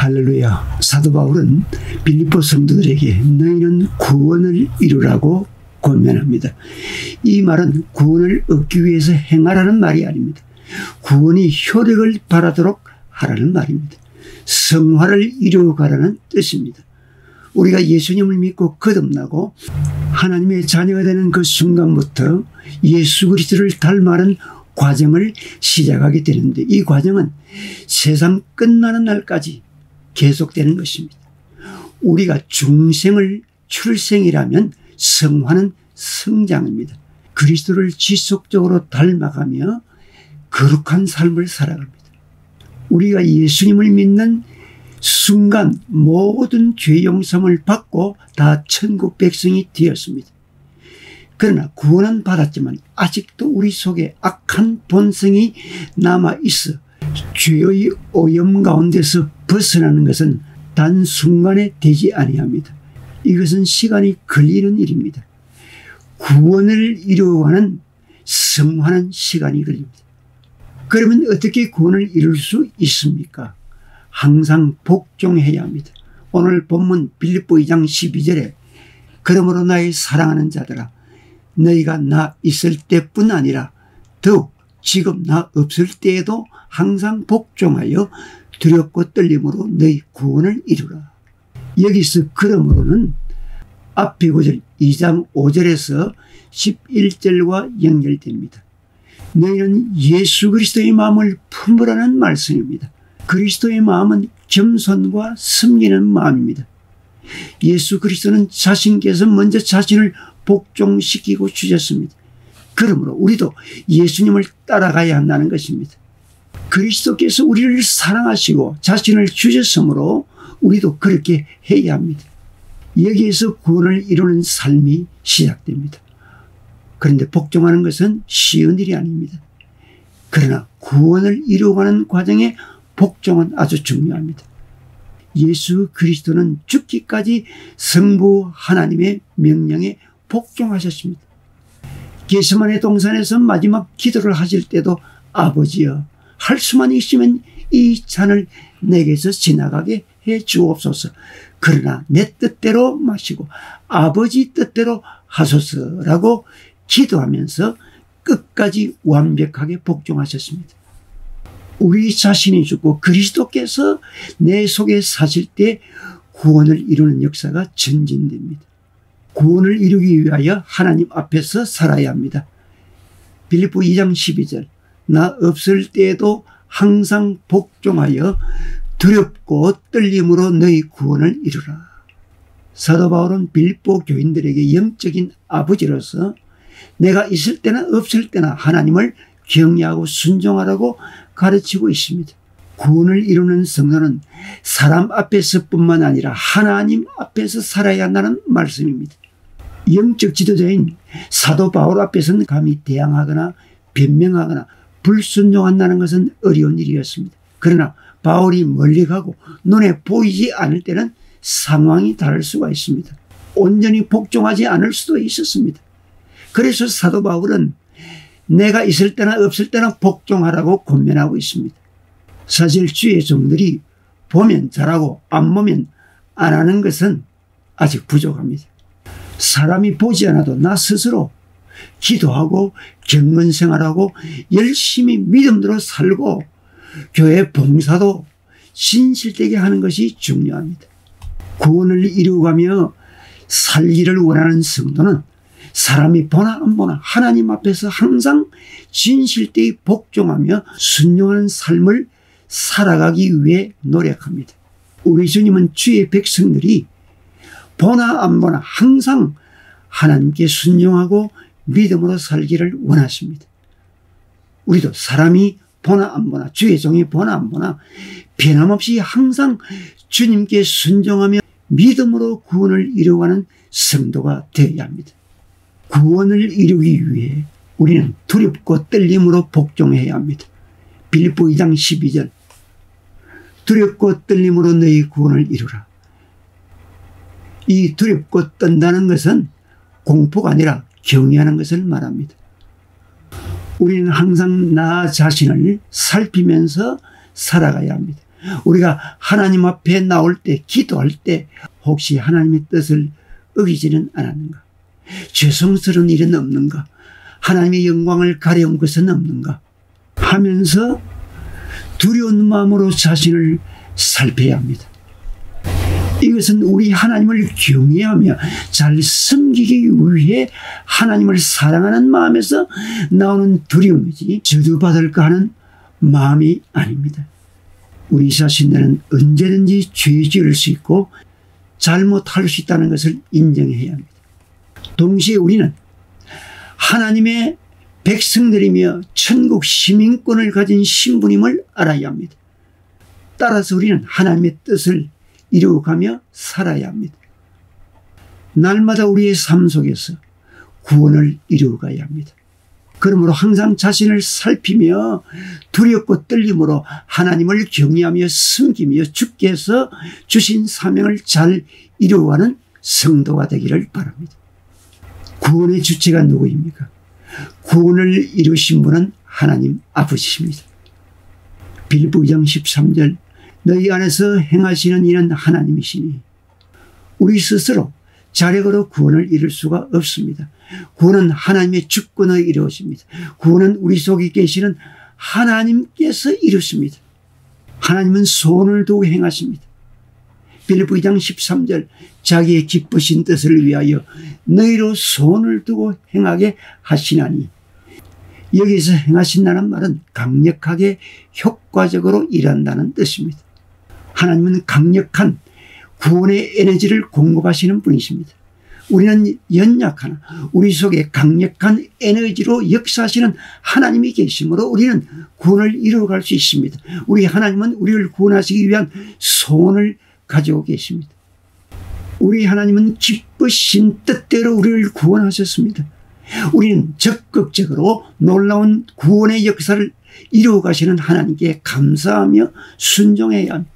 할렐루야. 사도 바울은 빌립보 성도들에게 너희는 구원을 이루라고 권면합니다. 이 말은 구원을 얻기 위해서 행하라는 말이 아닙니다. 구원이 효력을 발하도록 하라는 말입니다. 성화를 이루어가라는 뜻입니다. 우리가 예수님을 믿고 거듭나고 하나님의 자녀가 되는 그 순간부터 예수 그리스도를 닮아가는 과정을 시작하게 되는데, 이 과정은 세상 끝나는 날까지 계속되는 것입니다. 우리가 중생을 출생이라면 성화는 성장입니다. 그리스도를 지속적으로 닮아가며 거룩한 삶을 살아갑니다. 우리가 예수님을 믿는 순간 모든 죄 용서를 받고 다 천국 백성이 되었습니다. 그러나 구원은 받았지만 아직도 우리 속에 악한 본성이 남아있어 죄의 오염 가운데서 벗어나는 것은 단순간에 되지 아니합니다. 이것은 시간이 걸리는 일입니다. 구원을 이루어가는 성화는 시간이 걸립니다. 그러면 어떻게 구원을 이룰 수 있습니까? 항상 복종해야 합니다. 오늘 본문 빌립보 2장 12절에 그러므로 나의 사랑하는 자들아 너희가 나 있을 때뿐 아니라 더욱 지금 나 없을 때에도 항상 복종하여 두렵고 떨림으로 너희 구원을 이루라. 여기서 그러므로는 앞에 구절 2장 5절에서 11절과 연결됩니다. 너희는 예수 그리스도의 마음을 품으라는 말씀입니다. 그리스도의 마음은 겸손과 섬기는 마음입니다. 예수 그리스도는 자신께서 먼저 자신을 복종시키고 주셨습니다. 그러므로 우리도 예수님을 따라가야 한다는 것입니다. 그리스도께서 우리를 사랑하시고 자신을 주셨으므로 우리도 그렇게 해야 합니다. 여기에서 구원을 이루는 삶이 시작됩니다. 그런데 복종하는 것은 쉬운 일이 아닙니다. 그러나 구원을 이루어가는 과정에 복종은 아주 중요합니다. 예수 그리스도는 죽기까지 성부 하나님의 명령에 복종하셨습니다. 겟세마네 동산에서 마지막 기도를 하실 때도 아버지여 할 수만 있으면 이 잔을 내게서 지나가게 해 주옵소서. 그러나 내 뜻대로 마시고 아버지 뜻대로 하소서라고 기도하면서 끝까지 완벽하게 복종하셨습니다. 우리 자신이 죽고 그리스도께서 내 속에 사실 때 구원을 이루는 역사가 전진됩니다. 구원을 이루기 위하여 하나님 앞에서 살아야 합니다. 빌립보 2장 12절 나 없을 때에도 항상 복종하여 두렵고 떨림으로 너희 구원을 이루라. 사도 바울은 빌립보 교인들에게 영적인 아버지로서 내가 있을 때나 없을 때나 하나님을 경외하고 순종하라고 가르치고 있습니다. 구원을 이루는 성도는 사람 앞에서뿐만 아니라 하나님 앞에서 살아야 한다는 말씀입니다. 영적 지도자인 사도 바울 앞에서는 감히 대항하거나 변명하거나 불순종한다는 것은 어려운 일이었습니다. 그러나 바울이 멀리 가고 눈에 보이지 않을 때는 상황이 다를 수가 있습니다. 온전히 복종하지 않을 수도 있었습니다. 그래서 사도 바울은 내가 있을 때나 없을 때나 복종하라고 권면하고 있습니다. 사실 주의 종들이 보면 잘하고 안 보면 안 하는 것은 아직 부족합니다. 사람이 보지 않아도 나 스스로 기도하고 경건생활하고 열심히 믿음대로 살고 교회 봉사도 진실되게 하는 것이 중요합니다. 구원을 이루어가며 살기를 원하는 성도는 사람이 보나 안 보나 하나님 앞에서 항상 진실되이 복종하며 순종하는 삶을 살아가기 위해 노력합니다. 우리 주님은 주의 백성들이 보나 안 보나 항상 하나님께 순종하고 믿음으로 살기를 원하십니다. 우리도 사람이 보나 안 보나 주의 종이 보나 안 보나 변함없이 항상 주님께 순종하며 믿음으로 구원을 이루어가는 성도가 되어야 합니다. 구원을 이루기 위해 우리는 두렵고 떨림으로 복종해야 합니다. 빌립보 2장 12절 두렵고 떨림으로 너희 구원을 이루라. 이 두렵고 떤다는 것은 공포가 아니라 경외하는 것을 말합니다. 우리는 항상 나 자신을 살피면서 살아가야 합니다. 우리가 하나님 앞에 나올 때, 기도할 때 혹시 하나님의 뜻을 어기지는 않았는가? 죄송스러운 일은 없는가? 하나님의 영광을 가려운 것은 없는가? 하면서 두려운 마음으로 자신을 살펴야 합니다. 이것은 우리 하나님을 경외하며 잘 섬기기 위해 하나님을 사랑하는 마음에서 나오는 두려움이지 저주받을까 하는 마음이 아닙니다. 우리 자신들은 언제든지 죄 지을 수 있고 잘못할 수 있다는 것을 인정해야 합니다. 동시에 우리는 하나님의 백성들이며 천국 시민권을 가진 신분임을 알아야 합니다. 따라서 우리는 하나님의 뜻을 이루어가며 살아야 합니다. 날마다 우리의 삶 속에서 구원을 이루어가야 합니다. 그러므로 항상 자신을 살피며 두렵고 떨림으로 하나님을 경외하며 섬기며 주께서 주신 사명을 잘 이루어가는 성도가 되기를 바랍니다. 구원의 주체가 누구입니까? 구원을 이루신 분은 하나님 아버지십니다. 빌립보 2장 13절 너희 안에서 행하시는 이는 하나님이시니 우리 스스로 자력으로 구원을 이룰 수가 없습니다. 구원은 하나님의 주권으로 이루어집니다. 구원은 우리 속에 계시는 하나님께서 이루십니다. 하나님은 손을 두고 행하십니다. 빌립보 2장 13절 자기의 기쁘신 뜻을 위하여 너희로 손을 두고 행하게 하시나니 여기서 행하신다는 말은 강력하게 효과적으로 일한다는 뜻입니다. 하나님은 강력한 구원의 에너지를 공급하시는 분이십니다. 우리는 연약하나 우리 속에 강력한 에너지로 역사하시는 하나님이 계시므로 우리는 구원을 이루어갈 수 있습니다. 우리 하나님은 우리를 구원하시기 위한 소원을 가지고 계십니다. 우리 하나님은 기쁘신 뜻대로 우리를 구원하셨습니다. 우리는 적극적으로 놀라운 구원의 역사를 이루어가시는 하나님께 감사하며 순종해야 합니다.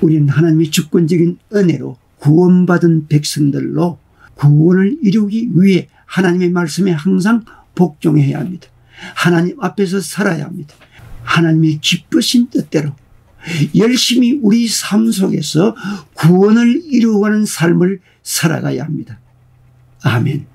우리는 하나님의 주권적인 은혜로 구원받은 백성들로 구원을 이루기 위해 하나님의 말씀에 항상 복종해야 합니다. 하나님 앞에서 살아야 합니다. 하나님의 기쁘신 뜻대로 열심히 우리 삶 속에서 구원을 이루어가는 삶을 살아가야 합니다. 아멘.